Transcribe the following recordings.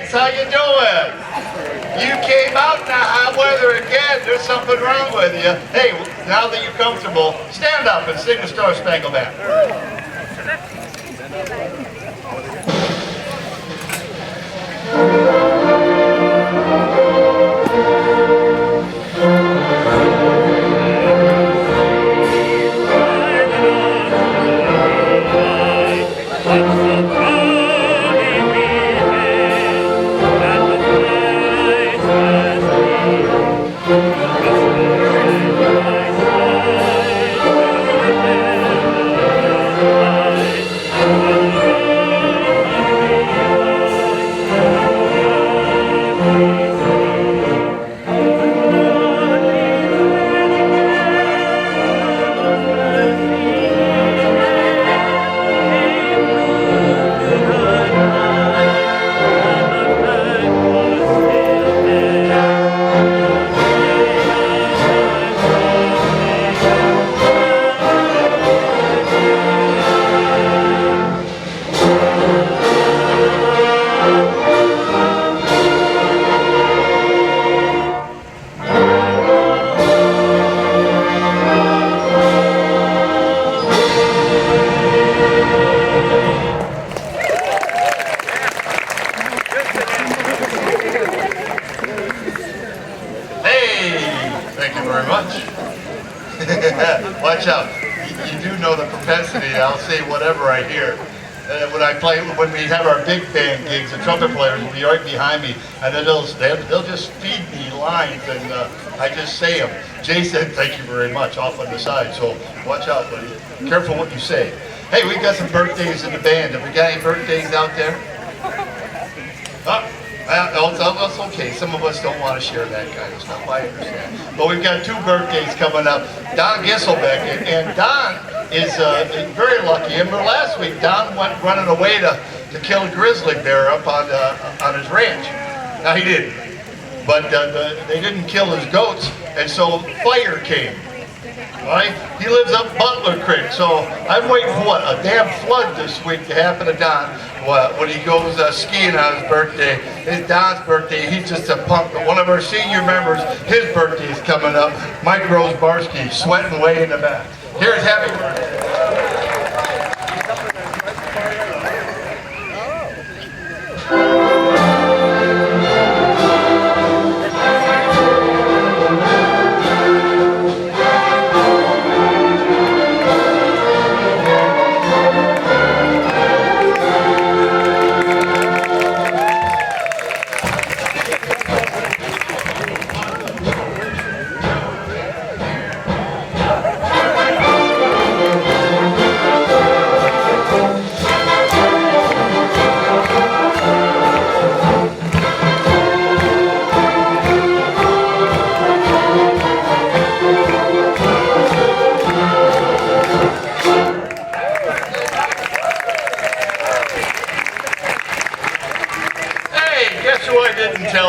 Lance, how you doing? You came out in the hot weather again. There's something wrong with you. Hey, now that you're comfortable, stand up and sing the Star Spangled Banner. Watch out. You do know the propensity. I'll say whatever I hear. When we have our big band gigs, the trumpet players will be right behind me, and then they'll just feed me lines, and I just say them. Jay said, "Thank you very much," off on the side. So watch out, buddy. Careful what you say. Hey, we've got some birthdays in the band. Have we got any birthdays out there? That's okay. Some of us don't want to share that kind of stuff. I understand. But we've got 2 birthdays coming up. Don Gisselbeck, and Don is very lucky. Remember last week, Don went running away to kill a grizzly bear up on his ranch. Now he didn't, but they didn't kill his goats, and so fire came. Right? He lives up Butler Creek, so I'm waiting for what? A damn flood this week to happen to Don when he goes skiing on his birthday. It's Don's birthday. He's just a punk. But one of our senior members, his birthday is coming up. Mike Rosebarski, sweating way in the back. Here's happy birthday.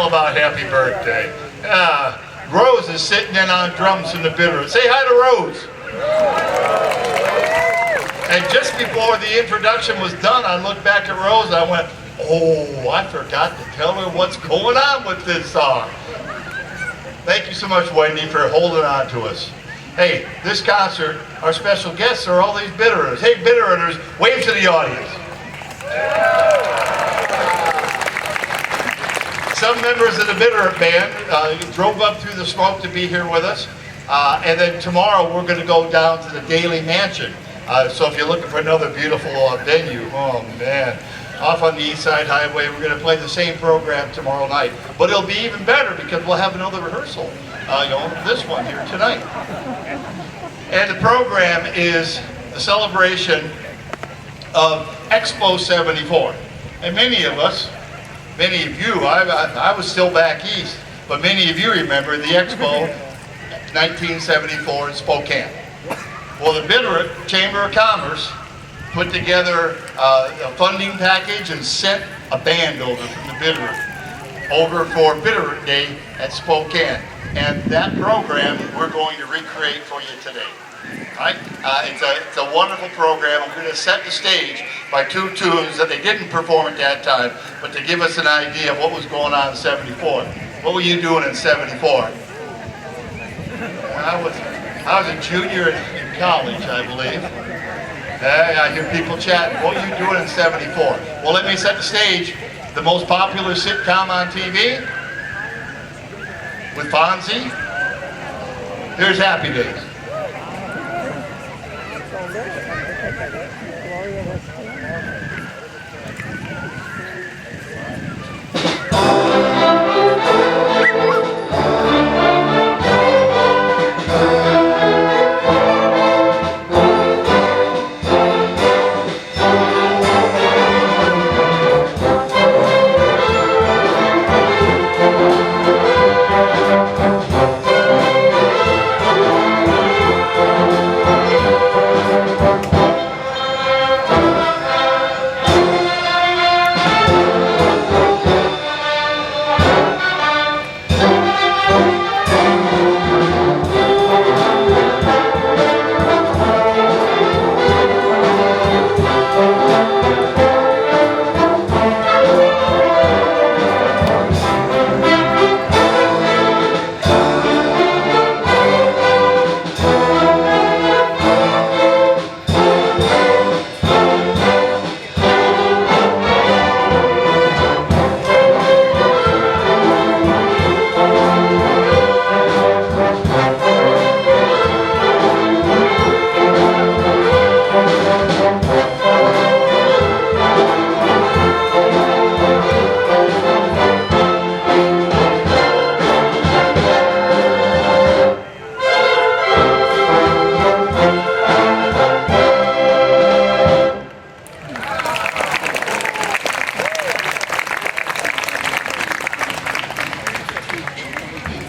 About happy birthday. Rose is sitting in on drums in the Bitterroot. Say hi to Rose. And just before the introduction was done, I looked back at Rose. I went, oh, I forgot to tell her what's going on with this song. Thank you so much, Wendy, for holding on to us. Hey, this concert, our special guests are all these Bitterrooters. Hey, Bitterrooters, wave to the audience. Some members of the Bitterroot band drove up through the smoke to be here with us. And then tomorrow we're going to go down to the Daly Mansion. So if you're looking for another beautiful venue, oh man, off on the East Side Highway, we're going to play the same program tomorrow night. But it'll be even better because we'll have another rehearsal, this one here tonight. And the program is the celebration of Expo 74. And many of you, I was still back east, but many of you remember the Expo 1974 in Spokane. Well, the Bitterroot Chamber of Commerce put together a funding package and sent a band over from the Bitterroot over for Bitterroot Day at Spokane. And that program we're going to recreate for you today. Right? It's a wonderful program. I'm going to set the stage by two tunes that they didn't perform at that time, but to give us an idea of what was going on in 74. What were you doing in 74? I was a junior in college, I believe. I hear people chatting. What were you doing in 74? Well, let me set the stage. The most popular sitcom on TV with Fonzie. There's Happy Days.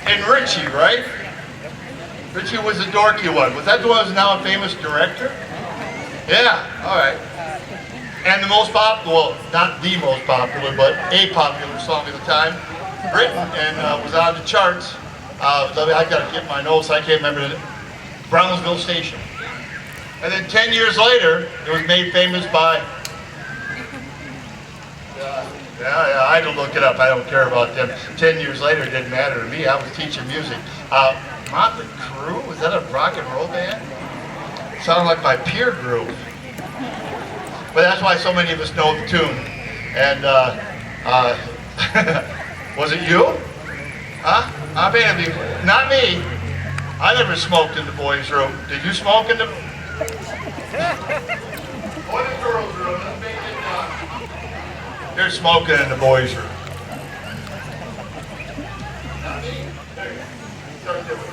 And Richie, right? Richie was the dorky one. Was that the one who's now a famous director? Yeah, all right. And the most popular, well, not the most popular, but a popular song at the time, written and was on the charts. I gotta get my notes, I can't remember it. Brownsville Station. And then 10 years later, it was made famous by, yeah, I had to look it up. I don't care about them. 10 years later, it didn't matter to me. I was teaching music. Motley Crue? Was that a rock and roll band? Sounded like my peer group. But that's why so many of us know the tune. And was it you? Huh? Not me. I never smoked in the boys' room. Did you smoke in the boys' and girls' room? Let's make it done. They're smoking in the boys' room. Not me. There you go. Start doing it.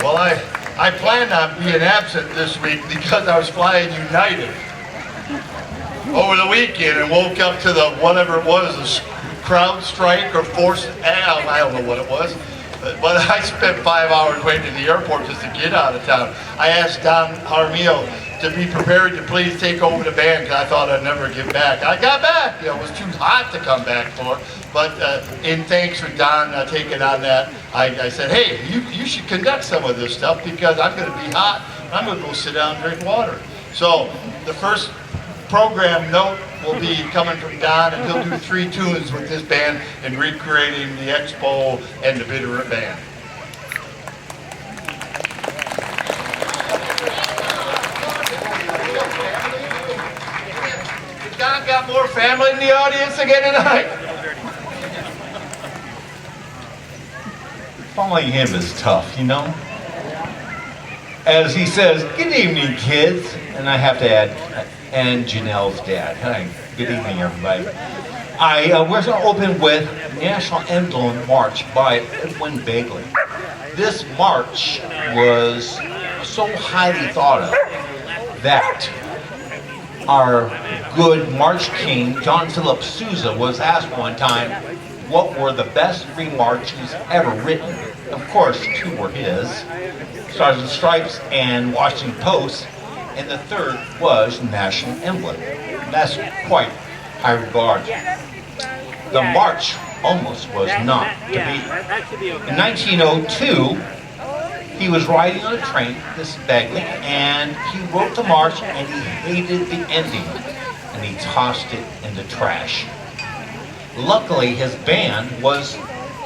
Well, I planned on being absent this week because I was flying United over the weekend and woke up to the whatever it was, a crowd strike or forced, I don't know what it was. But I spent 5 hours waiting at the airport just to get out of town. I asked Don Harmio to be prepared to please take over the band because I thought I'd never get back. I got back. It was too hot to come back for. But in thanks for Don taking on that, I said, hey, you should conduct some of this stuff because I'm going to be hot. I'm going to go sit down and drink water. So the first program note will be coming from Don, and he'll do 3 tunes with this band and recreating the Expo and the Bitterroot band. Don got more family in the audience again tonight. Following him is tough, you know? As he says, good evening, kids. And I have to add, and Janelle's dad. Hi, good evening, everybody. We're going to open with National Emblem March by Edwin Begley. This march was so highly thought of that our good March King, John Philip Sousa, was asked one time, what were the best 3 marches ever written? Of course, 2 were his, Stars and Stripes and Washington Post, and the 3rd was National Emblem. That's quite high regard. The march almost was not to be. In 1902, he was riding on a train, this Bagley, and he wrote the march and he hated the ending, and he tossed it in the trash. Luckily, his band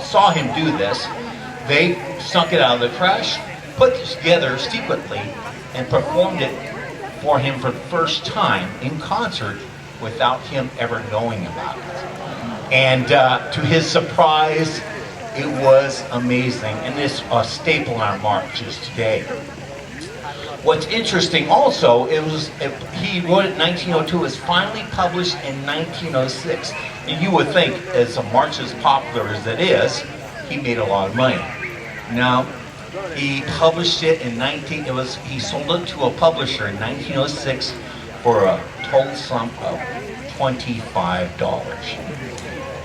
saw him do this. They sunk it out of the trash, put it together secretly, and performed it for him for the first time in concert without him ever knowing about it. And to his surprise, it was amazing, and it's a staple in our marches today. What's interesting also, he wrote it in 1902, it was finally published in 1906. And you would think, as a march as popular as it is, he made a lot of money. Now, he published it in he sold it to a publisher in 1906 for a total sum of $25.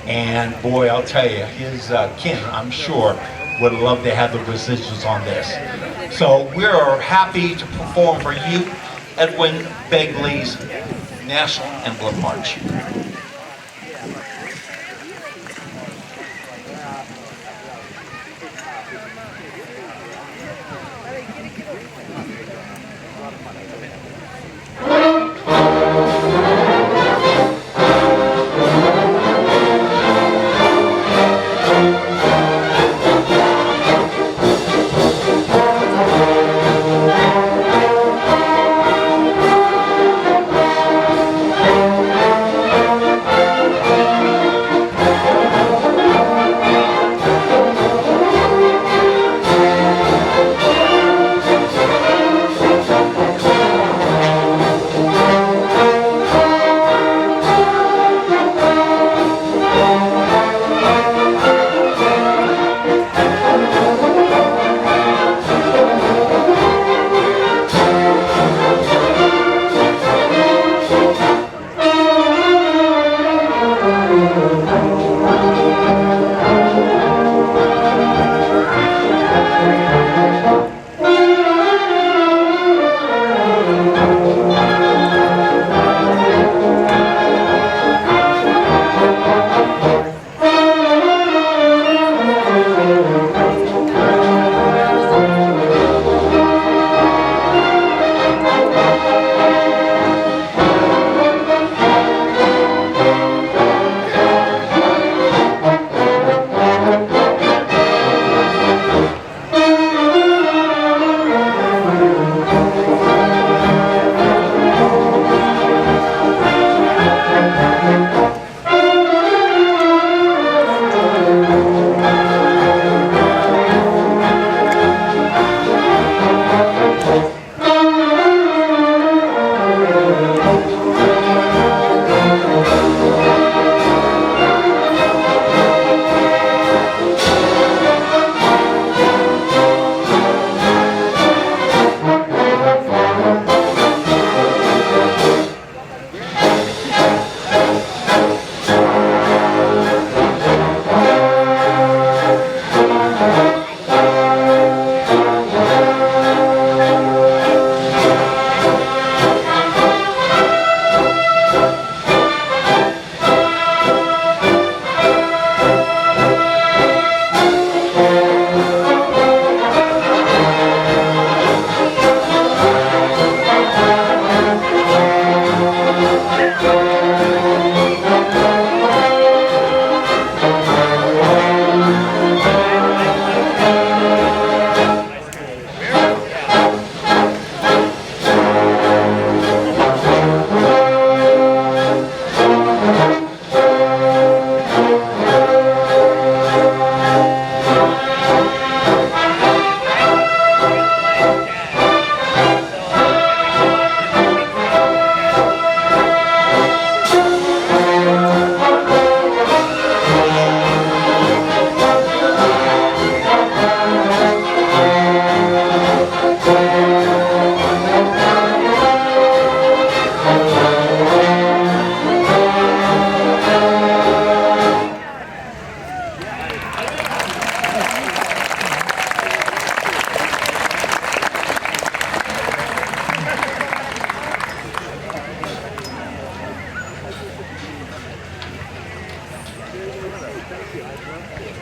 And boy, I'll tell you, his kin, I'm sure, would love to have the residuals on this. So we're happy to perform for you Edwin Begley's National Emblem March.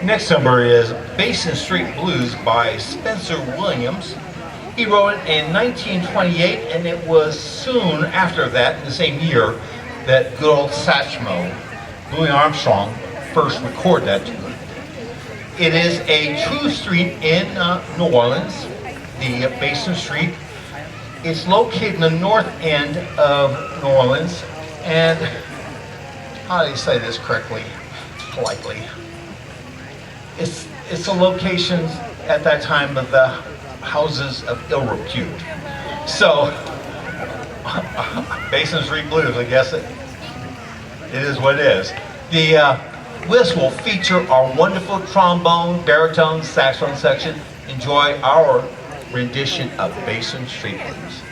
Next number is Basin Street Blues by Spencer Williams. He wrote it in 1928, and it was soon after that, in the same year, that good old Satchmo, Louis Armstrong, first recorded that tune. It is a true street in New Orleans, the Basin Street. It's located in the north end of New Orleans, and how do you say this correctly, politely? It's a location at that time of the houses of ill repute. So, Basin Street Blues, I guess it is what it is. The list will feature our wonderful trombone, baritone, saxophone section. Enjoy our rendition of Basin Street Blues.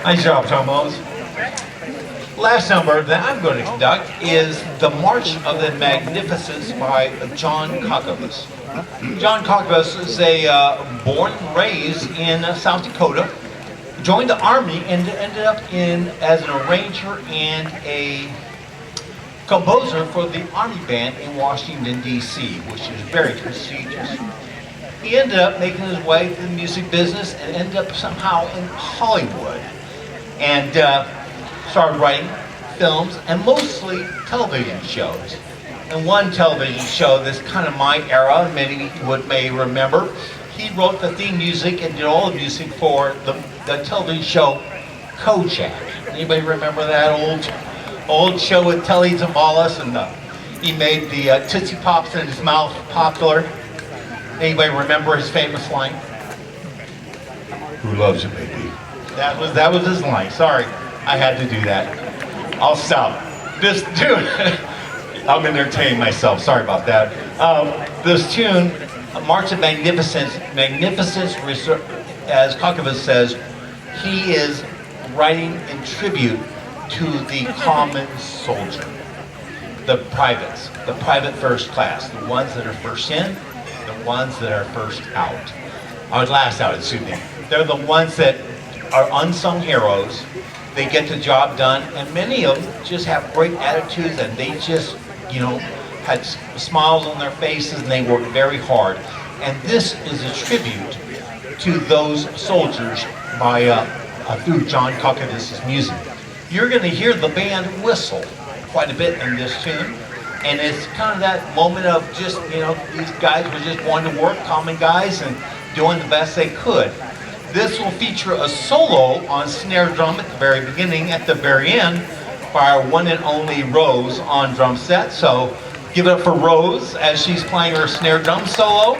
Nice job, trombones. Last number that I'm going to conduct is The March of the Magnificence by John Cockavis. John Cockavis is born and raised in South Dakota, joined the Army, and ended up as an arranger and a composer for the Army Band in Washington, D.C., which is very prestigious. He ended up making his way through the music business and ended up somehow in Hollywood, and started writing films and mostly television shows. And one television show that's kind of my era, many may remember, he wrote the theme music and did all the music for the television show Kojak. Anybody remember that old show with Telly Savalas, and he made the Tootsie Pops in his mouth popular? Anybody remember his famous line? Who loves you, baby? That was his line. Sorry, I had to do that. I'll stop. This tune, I'm entertaining myself. Sorry about that. This tune, March of Magnificence, as Cockavis says, he is writing in tribute to the common soldier. the privates, the private first class, the ones that are first in, the ones that are first out. Or last out, excuse me. They're the ones that are unsung heroes. They get the job done, and many of them just have great attitudes, and they just, had smiles on their faces, and they work very hard. And this is a tribute to those soldiers by through John Cockadis's music. You're going to hear the band whistle quite a bit in this tune, and it's kind of that moment of just, these guys were just going to work, common guys, and doing the best they could. This will feature a solo on snare drum at the very beginning, at the very end, by our one and only Rose on drum set. So give it up for Rose as she's playing her snare drum solo.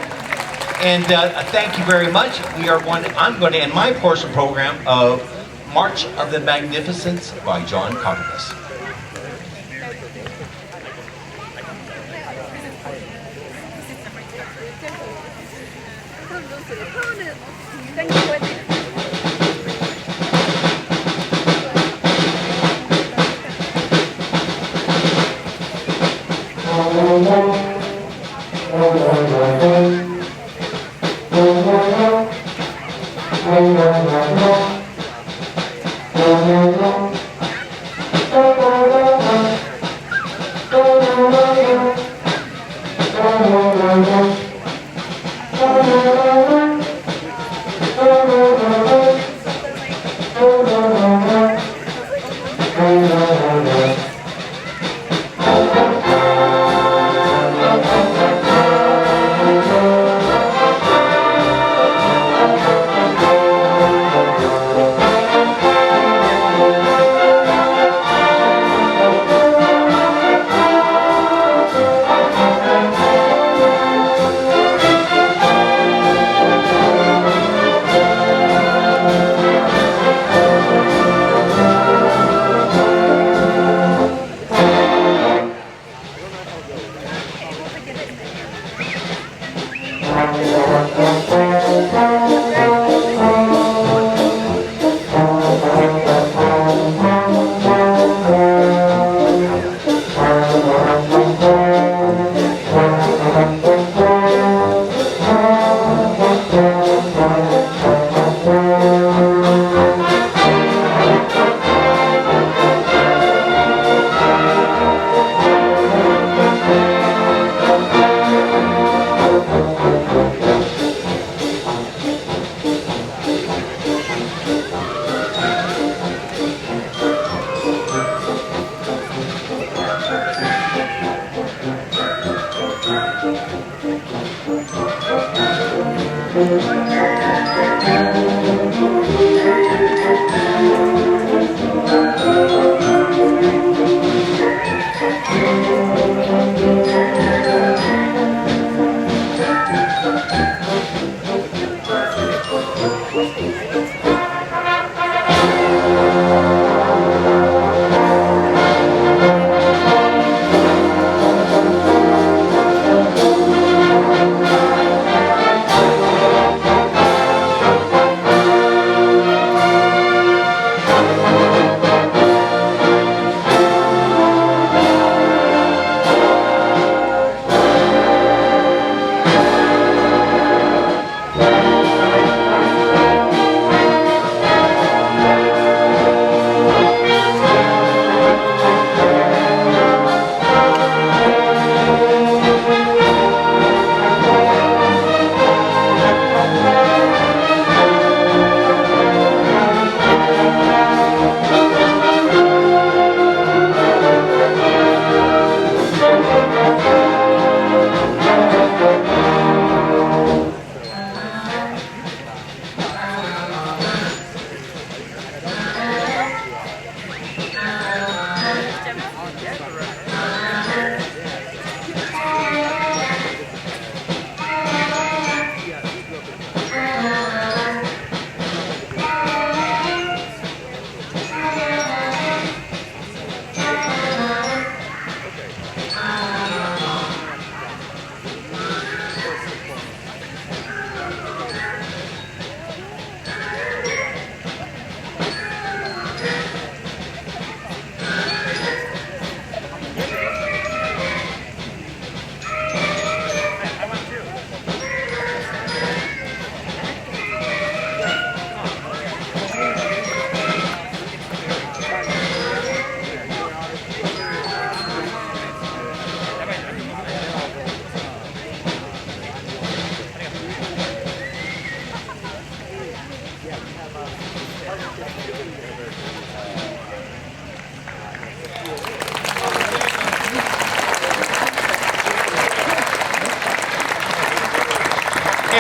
And thank you very much. I'm going to end my portion program of March of the Magnificence by John Cockadis.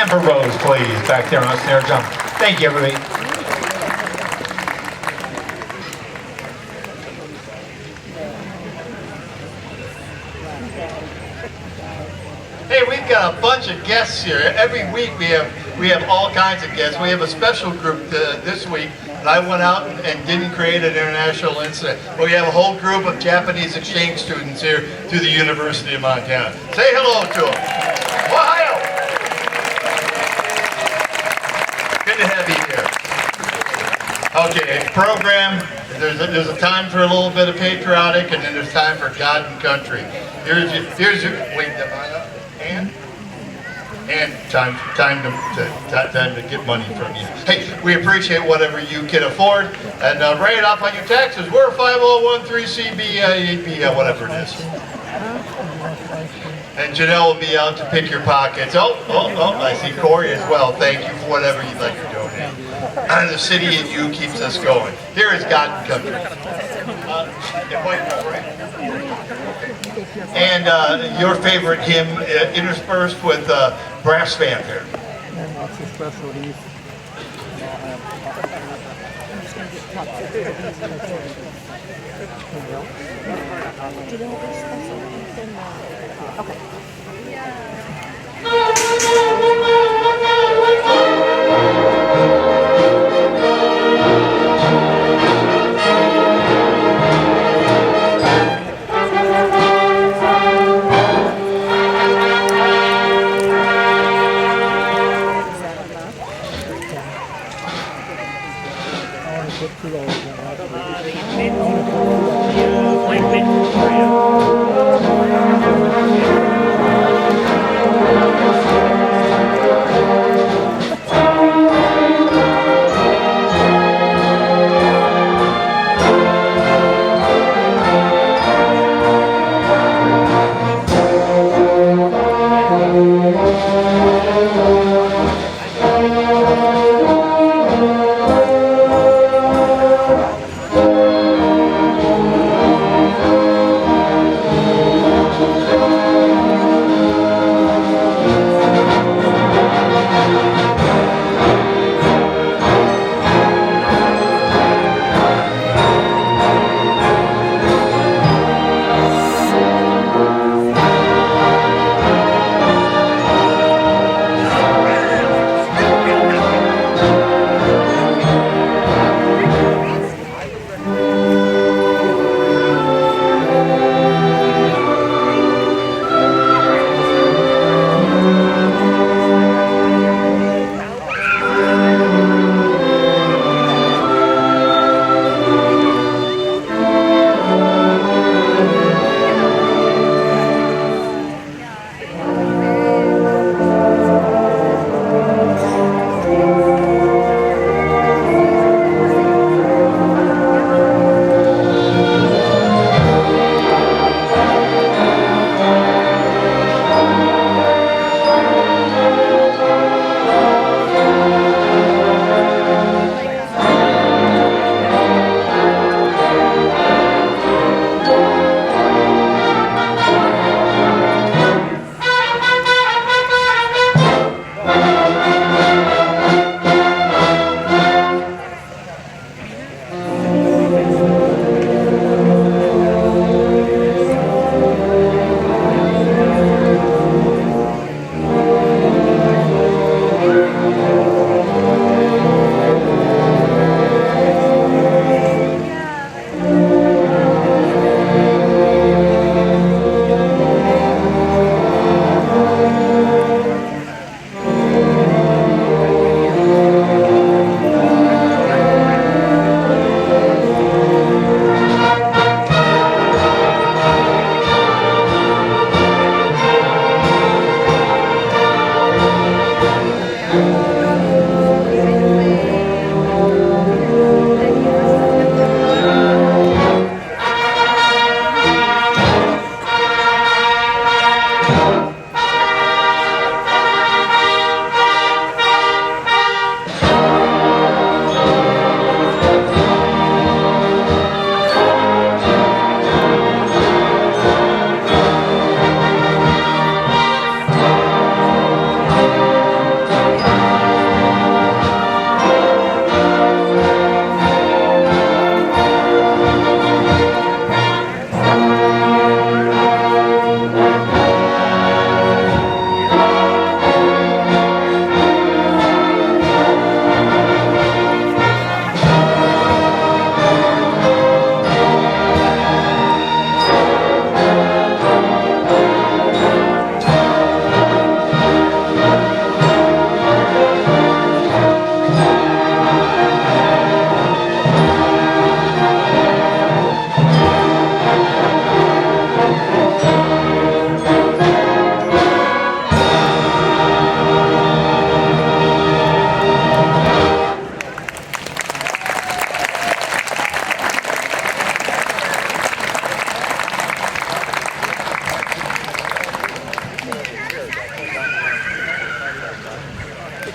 Amber Rose, please, back there on snare drum. Thank you, everybody. Hey, we've got a bunch of guests here. Every week we have all kinds of guests. We have a special group this week. And I went out and didn't create an international incident. But we have a whole group of Japanese exchange students here through the University of Montana. Say hello to them. Ohio! Good to have you here. Okay, program. There's a time for a little bit of patriotic, and then there's time for God and country. Here's your wait, am I up? And time to get money from you. Hey, we appreciate whatever you can afford, and write it off on your taxes. We're a 5013CB, whatever it is. And Janelle will be out to pick your pockets. Oh, I see Corey as well. Thank you for whatever you'd like to donate. And the city and you keeps us going. Here is God and country. And your favorite hymn interspersed with brass fanfare. And lots of specialties.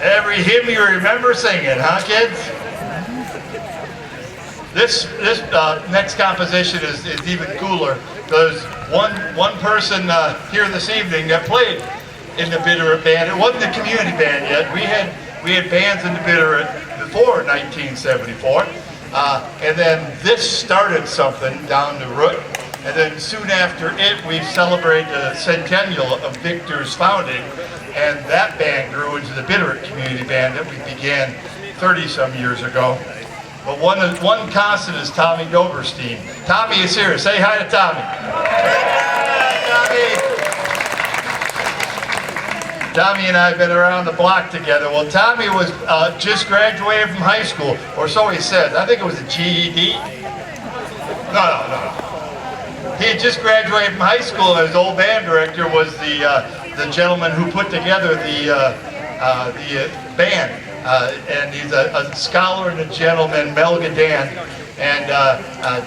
Every hymn you remember singing, huh, kids? This next composition is even cooler. There's one person here this evening that played in the Bitterroot band. It wasn't a community band yet. We had bands in the Bitterroot before 1974, and then this started something down the road. And then soon after it, we celebrated the centennial of Victor's founding, and that band grew into the Bitterroot community band that we began 30-some years ago. But one constant is Tommy Doberstein. Tommy is here. Say hi to Tommy. Hi, Tommy. Tommy and I have been around the block together. Well, Tommy was just graduated from high school, or so he says. I think it was a GED. No. He had just graduated from high school, and his old band director was the gentleman who put together the band. And he's a scholar and a gentleman, Mel Gadan. And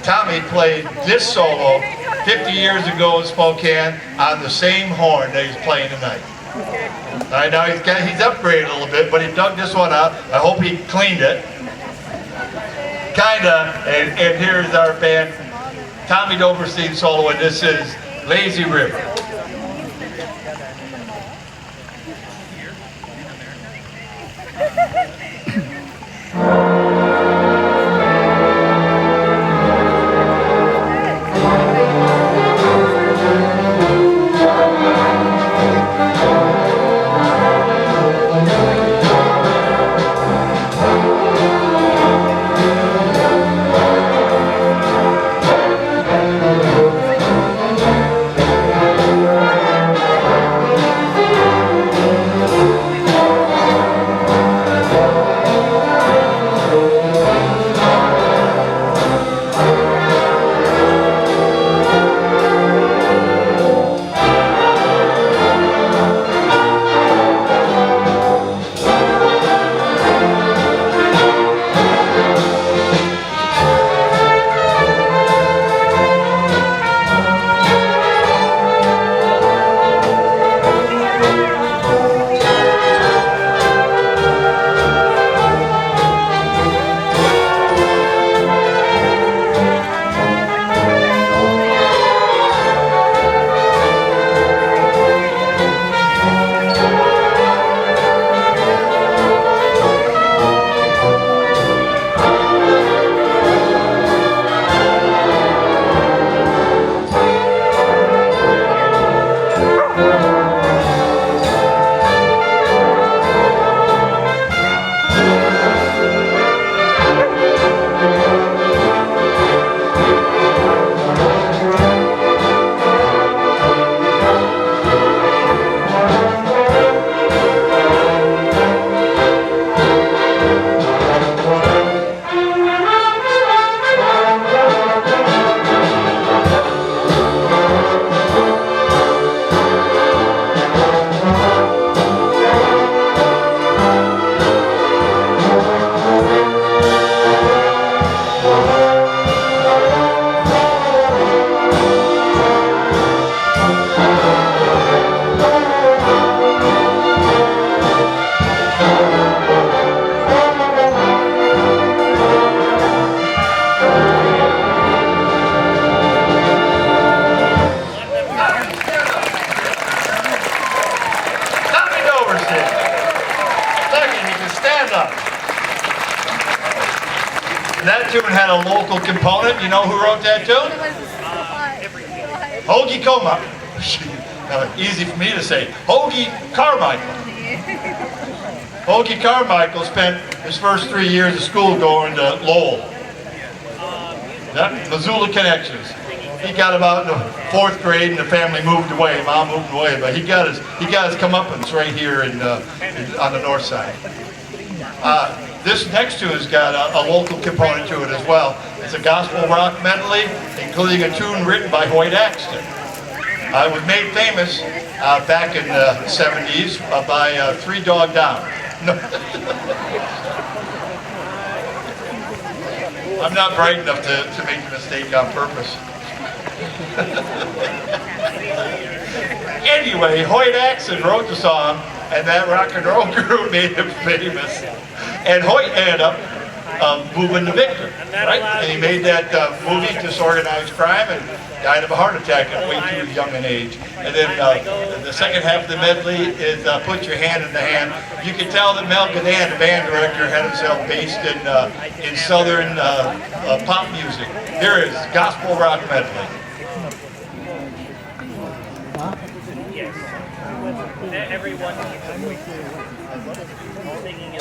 Tommy played this solo 50 years ago in Spokane on the same horn that he's playing tonight. All right, now he's upgraded a little bit, but he dug this one out. I hope he cleaned it. Kinda, and here's our band, Tommy Doberstein solo, and this is Lazy River. That tune had a local component. You know who wrote that tune? Hoagie Coma. Easy for me to say. Hoagie Carmichael. Hoagie Carmichael spent his first 3 years of school going to Lowell. Missoula connections. He got about in the 4th grade and the family moved away. Mom moved away, but he got his comeuppance right here on the north side. This next tune has got a local component to it as well. It's a gospel rock medley, including a tune written by Hoyt Axton. It was made famous back in the 70s by Three Dog Down. No. I'm not bright enough to make a mistake on purpose. Anyway, Hoyt Axton wrote the song, and that rock and roll crew made him famous. And Hoyt ended up moving to Victor, right? And he made that movie, Disorganized Crime, and died of a heart attack at way too young an age. And then the second half of the medley is Put Your Hand in the Hand. You can tell that Mel Gadan, the band director, had himself based in Southern pop music. Here is Gospel Rock Medley. Yes. Everyone singing is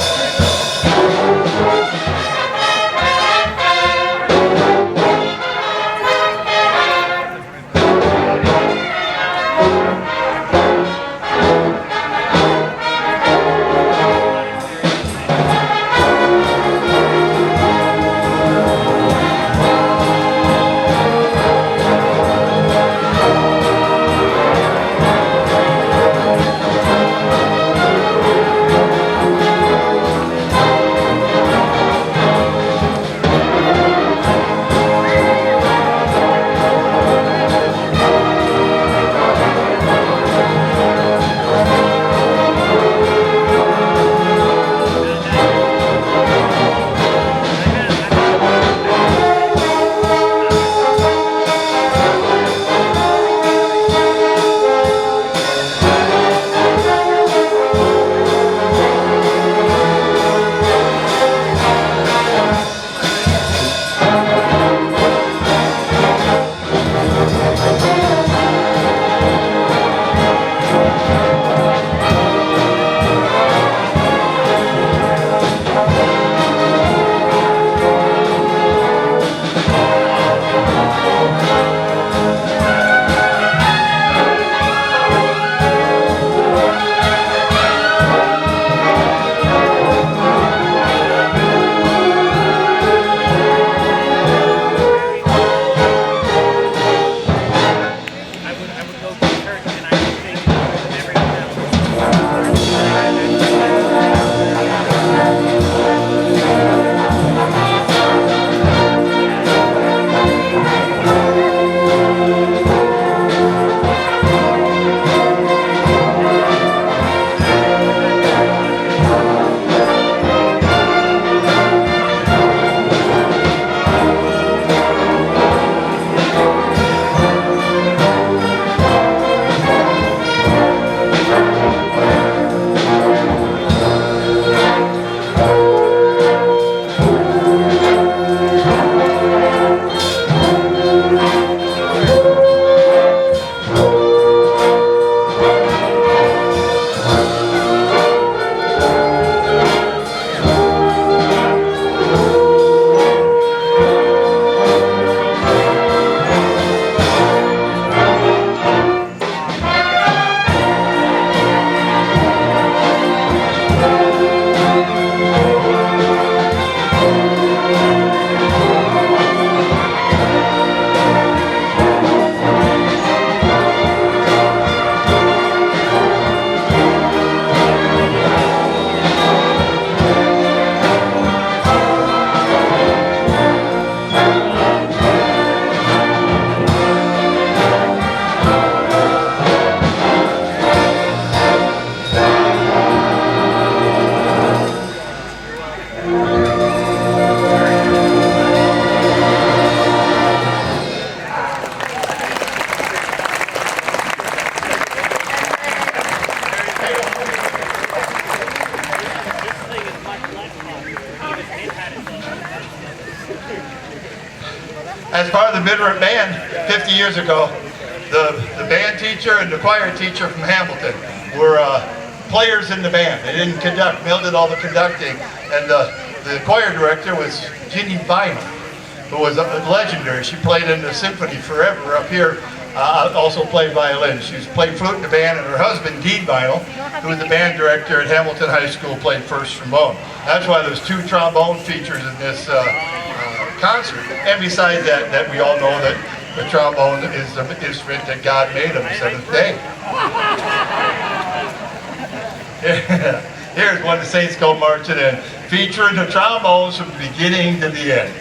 As part of the Bitterroot band 50 years ago, the band teacher and the choir teacher from Hamilton were players in the band. They didn't conduct. Mel did all the conducting. And the choir director was Ginny Vinyl, who was legendary. She played in the symphony forever up here. Also played violin. She played flute in the band, and her husband, Dean Vinyl, who was the band director at Hamilton High School, played first trombone. That's why there's 2 trombone features in this concert. And besides that, we all know that the trombone is the instrument that God made on the 7th day. Here's when the Saints go marching in, featuring the trombones from the beginning to the end.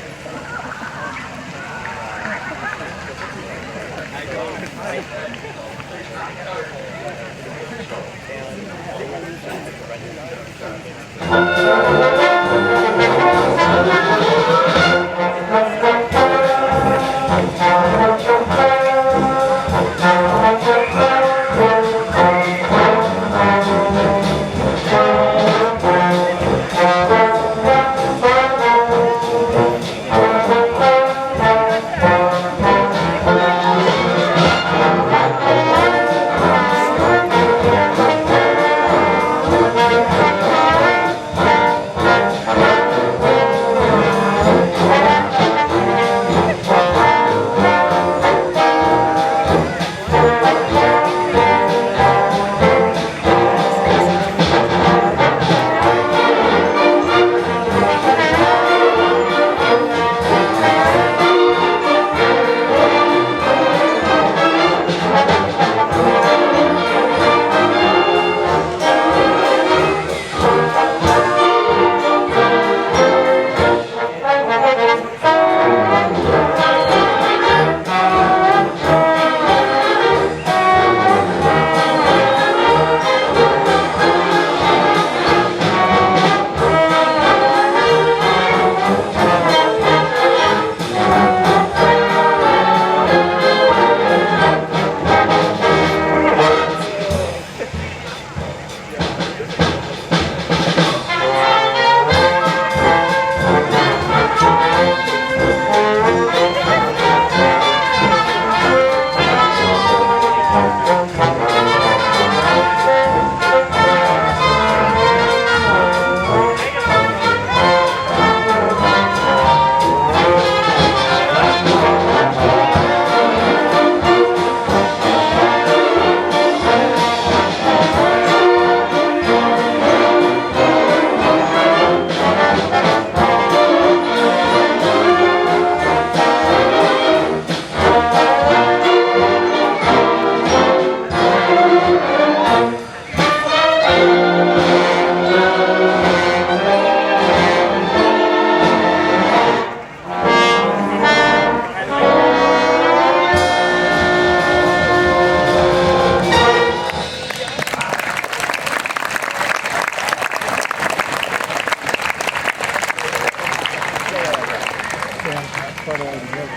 Quite all together.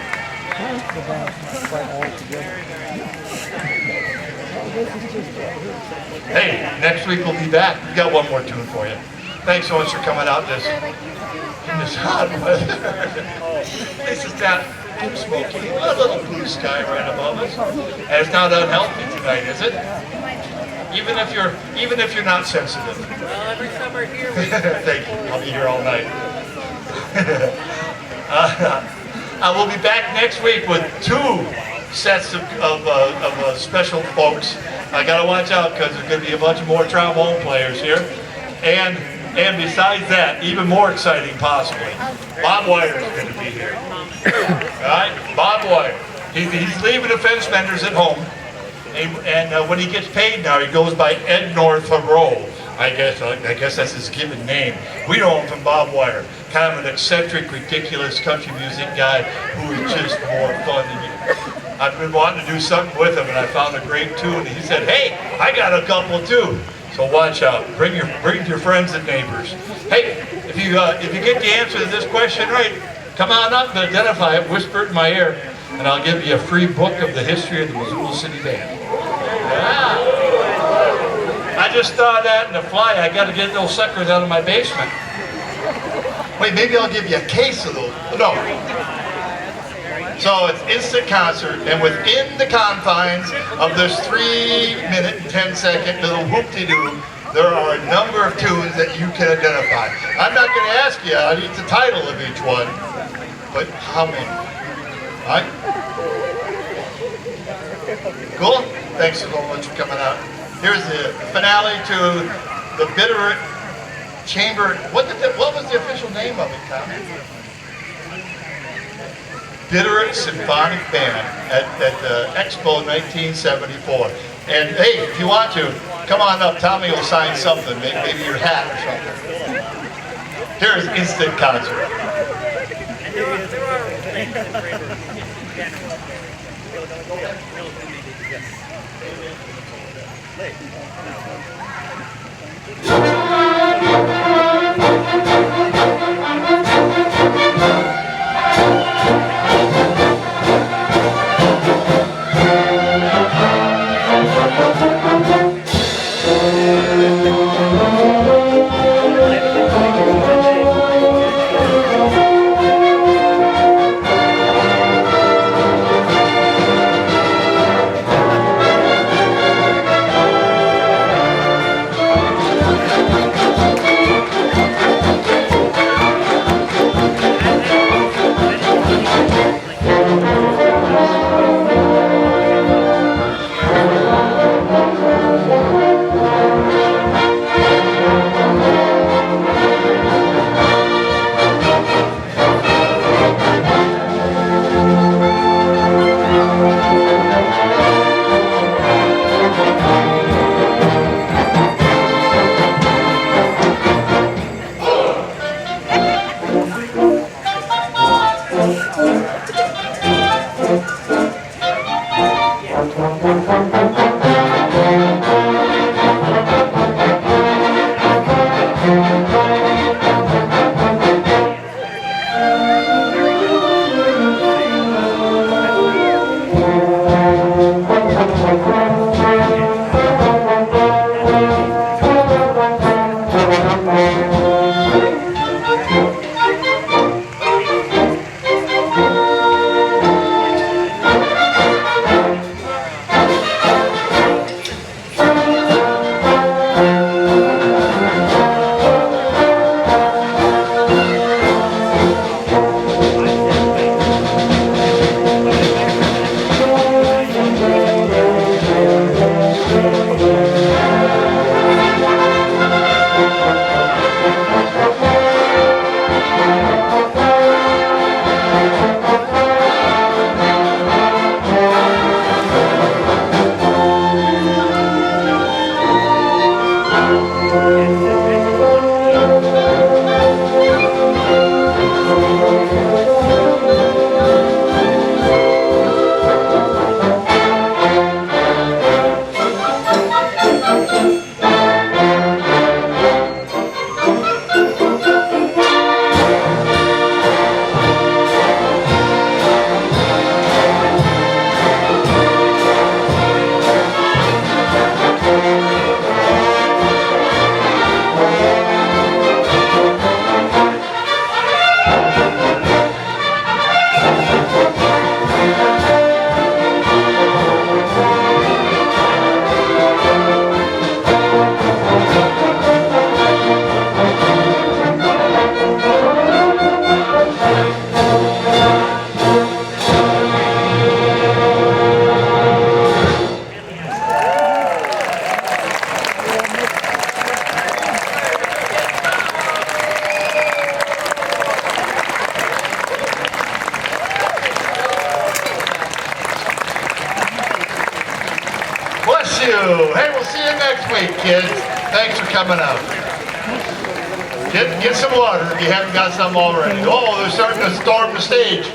The band's not quite all together. Hey, next week we'll be back. We got one more tune for you. Thanks so much for coming out in this hot weather. This is that too smoky, a little blue sky right above us. And it's not unhealthy tonight, is it? Even if you're not sensitive. Well, every summer here. Thank you. I'll be here all night. I will be back next week with 2 sets of special folks. I gotta watch out because there's gonna be a bunch of more trombone players here, and besides that, even more exciting possibly, Bob Wire is gonna be here. All right, Bob Wire. He's leaving the fence menders at home, and when he gets paid now, he goes by Ed North Thoreau. I guess that's his given name. We know him from Bob Wire, kind of an eccentric, ridiculous country music guy who is just more fun than you. I've been wanting to do something with him, and I found a great tune. And he said, "Hey, I got a couple too." So watch out. Bring your friends and neighbors. Hey, if you get the answer to this question right, come on up and identify it. Whisper it in my ear, and I'll give you a free book of the history of the Missoula City Band. Yeah. I just thought that in the fly. I got to get those suckers out of my basement. Wait, maybe I'll give you a case of those. No. So it's instant concert, and within the confines of this 3-minute and 10-second little whoop-de-doo, there are a number of tunes that you can identify. I'm not going to ask you, I need the title of each one, but how many? All right? Cool? Thanks so much for coming out. Here's the finale to the Bitterroot Chamber. What was the official name of it, Tom? Bitterroot Symphonic Band at Expo 1974. And hey, if you want to, come on up. Tommy will sign something, maybe your hat or something. Here's instant concert. And there are things in Braver general. Yes. Bless you. Hey, we'll see you next week, kids. Thanks for coming out. Get some water if you haven't got some already. Oh, they're starting to storm the stage.